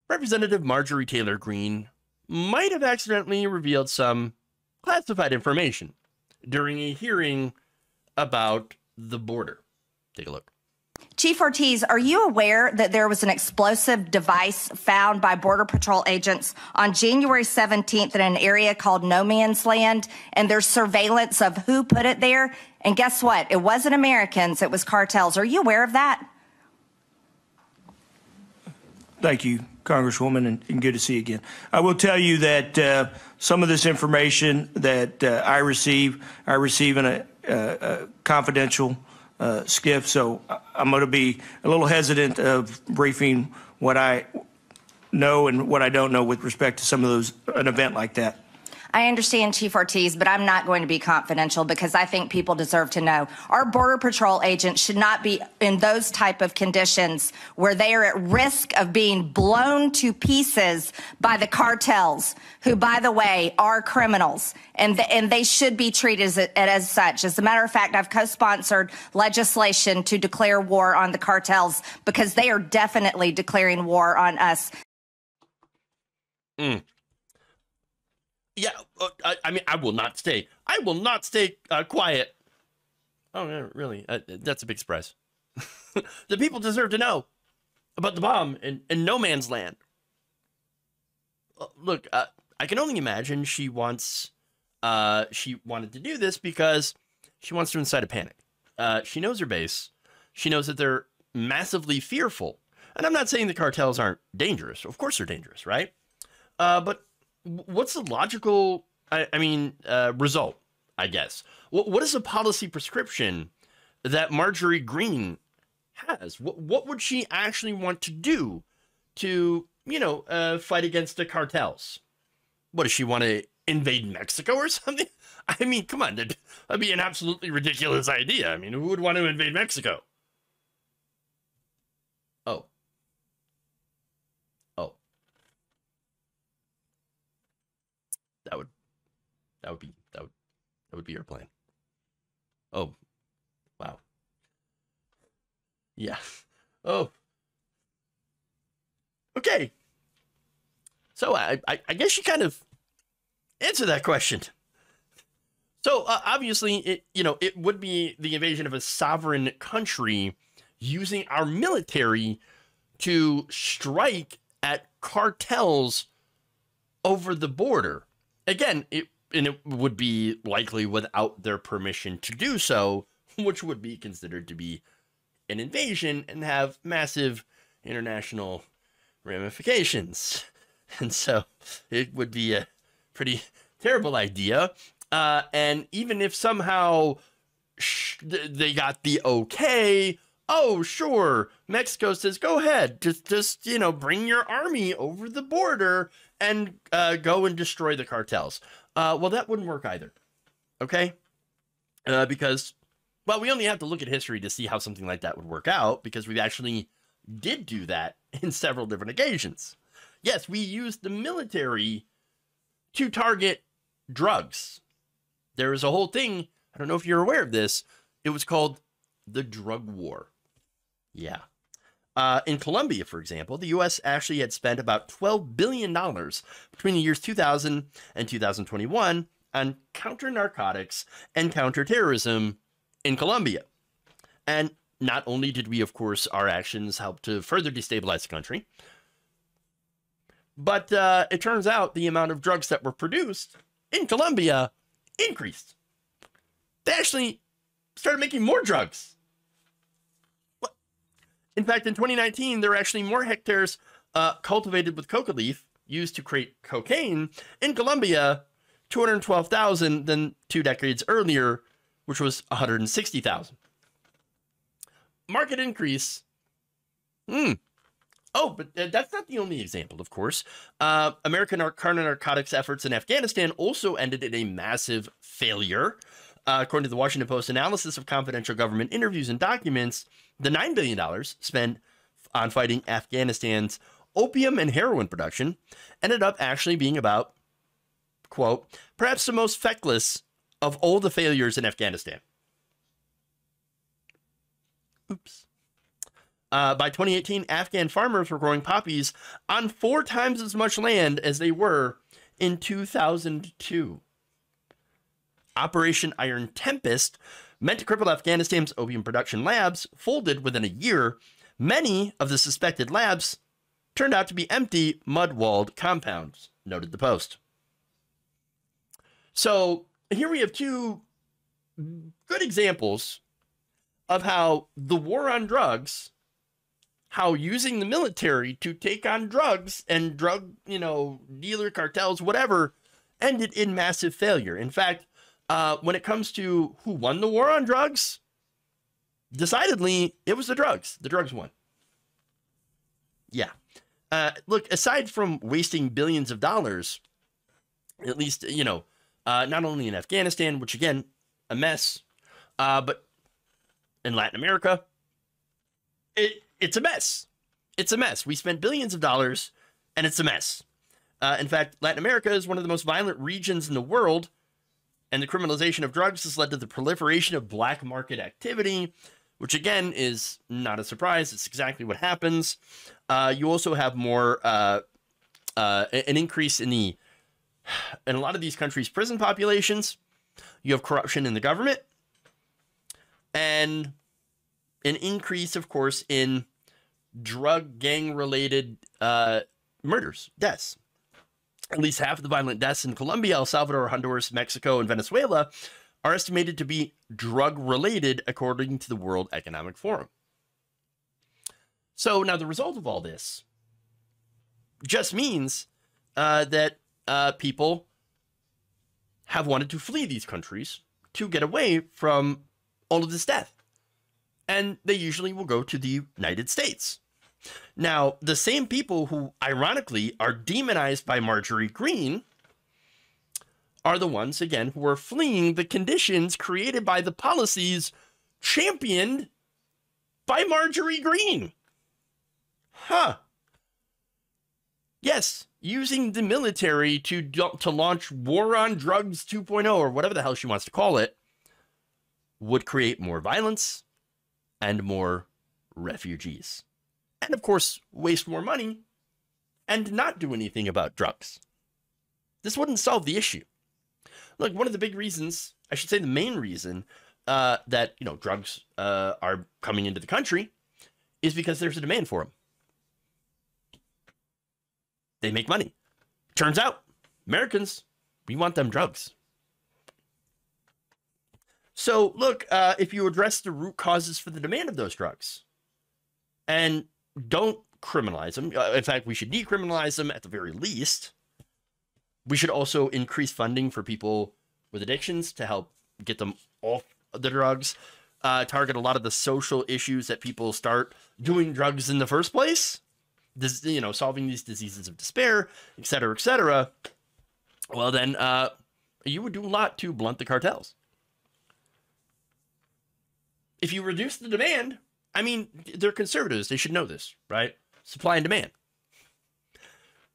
Representative Marjorie Taylor Greene might have accidentally revealed some classified information during a hearing about the border. Take a look. Chief Ortiz, are you aware that there was an explosive device found by Border Patrol agents on January 17th in an area called No Man's Land, and there's surveillance of who put it there? And guess what? It wasn't Americans, it was cartels. Are you aware of that? Thank you, Congresswoman, and good to see you again. I will tell you that some of this information that I receive in a confidential skiff, so I'm going to be a little hesitant of briefing what I know and what I don't know with respect to some of those, an event like that. I understand, Chief Ortiz, but I'm not going to be confidential because I think people deserve to know. Our Border Patrol agents should not be in those type of conditions where they are at risk of being blown to pieces by the cartels, who, by the way, are criminals, and they should be treated as such. As a matter of fact, I've co-sponsored legislation to declare war on the cartels because they are definitely declaring war on us. Yeah, I mean, I will not stay quiet. Oh, yeah, really? That's a big surprise. The people deserve to know about the bomb in No Man's Land. Look, I can only imagine she wanted to do this because she wants to incite a panic. She knows her base. She knows that they're massively fearful. And I'm not saying the cartels aren't dangerous. Of course they're dangerous, right? But what's the logical, result, I guess? What is a policy prescription that Marjorie Greene has? What would she actually want to do to, fight against the cartels? What, does she want to invade Mexico or something? I mean, come on, that'd be an absolutely ridiculous idea. I mean, who would want to invade Mexico? Oh. That would be your plan. Oh, wow. Yeah. Oh. Okay. So I guess you kind of answer that question. So obviously, it would be the invasion of a sovereign country using our military to strike at cartels over the border. Again, it would be likely without their permission to do so, which would be considered to be an invasion and have massive international ramifications. And so it would be a pretty terrible idea. And even if somehow they got the okay, oh, sure, Mexico says, go ahead, just bring your army over the border and go and destroy the cartels. Well, that wouldn't work either, okay? Because, well, we only have to look at history to see how something like that would work out, because we actually did do that in several different occasions. Yes, we used the military to target drugs. There was a whole thing, I don't know if you're aware of this, it was called the drug war. Yeah. In Colombia, for example, the U.S. actually had spent about $12 billion between the years 2000 and 2021 on counter-narcotics and counter-terrorism in Colombia. And not only did we, of course, our actions help to further destabilize the country, but it turns out the amount of drugs that were produced in Colombia increased. They actually started making more drugs. In fact, in 2019, there were actually more hectares cultivated with coca leaf used to create cocaine in Colombia, 212,000 than 2 decades earlier, which was 160,000. Market increase. Oh, but that's not the only example, of course. American counter-narcotics efforts in Afghanistan also ended in a massive failure. According to the Washington Post analysis of confidential government interviews and documents, the $9 billion spent on fighting Afghanistan's opium and heroin production ended up actually being about, quote, perhaps the most feckless of all the failures in Afghanistan. Oops. By 2018, Afghan farmers were growing poppies on 4 times as much land as they were in 2002. Operation Iron Tempest meant to cripple Afghanistan's opium production labs folded within a year. Many of the suspected labs turned out to be empty, mud-walled compounds, noted the Post. So here we have 2 good examples of how the war on drugs, how using the military to take on drugs and drug, dealer cartels, whatever, ended in massive failure. In fact, when it comes to who won the war on drugs, decidedly, it was the drugs. The drugs won. Yeah. Look, aside from wasting billions of dollars, at least, not only in Afghanistan, which again, a mess, but in Latin America, it's a mess. It's a mess. We spent billions of dollars and it's a mess. In fact, Latin America is one of the most violent regions in the world, and the criminalization of drugs has led to the proliferation of black market activity, which again is not a surprise. It's exactly what happens. You also have more, an increase in a lot of these countries' prison populations. You have corruption in the government, and an increase, of course, in drug gang-related murders, deaths. At least half of the violent deaths in Colombia, El Salvador, Honduras, Mexico, and Venezuela are estimated to be drug-related, according to the World Economic Forum. So now the result of all this just means that people have wanted to flee these countries to get away from all of this death. And they usually will go to the United States. Now, the same people who, ironically, are demonized by Marjorie Greene are the ones, again, who are fleeing the conditions created by the policies championed by Marjorie Greene. Huh. Yes, using the military to launch War on Drugs 2.0, or whatever the hell she wants to call it, would create more violence and more refugees. And of course, waste more money and not do anything about drugs. This wouldn't solve the issue. Look, one of the big reasons, I should say the main reason, that drugs are coming into the country is because there's a demand for them. They make money. Turns out, Americans, we want them drugs. So look, if you address the root causes for the demand of those drugs and don't criminalize them, in fact, we should decriminalize them at the very least. We should also increase funding for people with addictions to help get them off the drugs, target a lot of the social issues that people start doing drugs in the first place. This, solving these diseases of despair, et cetera, et cetera. Well, then you would do a lot to blunt the cartels. If you reduce the demand, they're conservatives. They should know this, right? Supply and demand.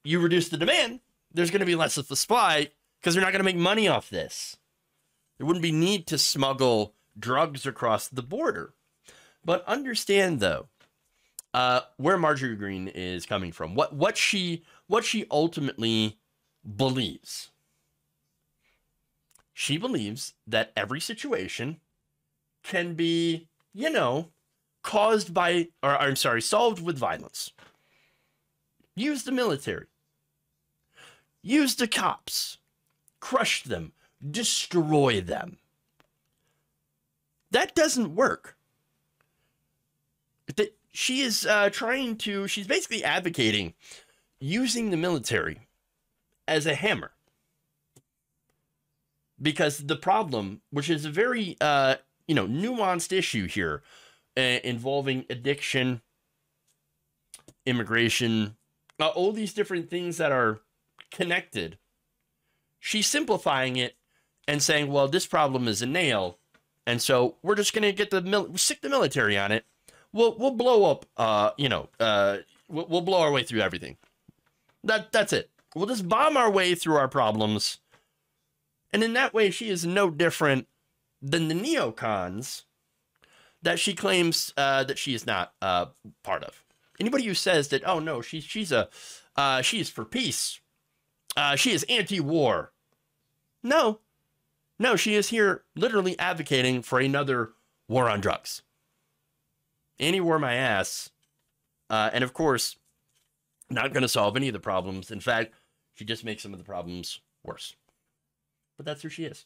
You reduce the demand, there's going to be less of the supply because they're not going to make money off this. There wouldn't be need to smuggle drugs across the border. But understand, though, where Marjorie Greene is coming from, what she ultimately believes. She believes that every situation can be, caused by, solved with violence. Use the military. Use the cops. Crush them. Destroy them. That doesn't work. She is she's basically advocating using the military as a hammer. Because the problem, which is a very, nuanced issue here, involving addiction, immigration, all these different things that are connected. She's simplifying it and saying, well, this problem is a nail, and so we're just going to get stick the military on it. We'll blow up, we'll blow our way through everything. That's it. We'll just bomb our way through our problems. And in that way, she is no different than the neocons that she claims that she is not part of. Anybody who says that, oh no, she is for peace, she is anti-war. No, she is here literally advocating for another war on drugs. Anti-war my ass, and of course, not going to solve any of the problems. In fact, she just makes some of the problems worse. But that's who she is.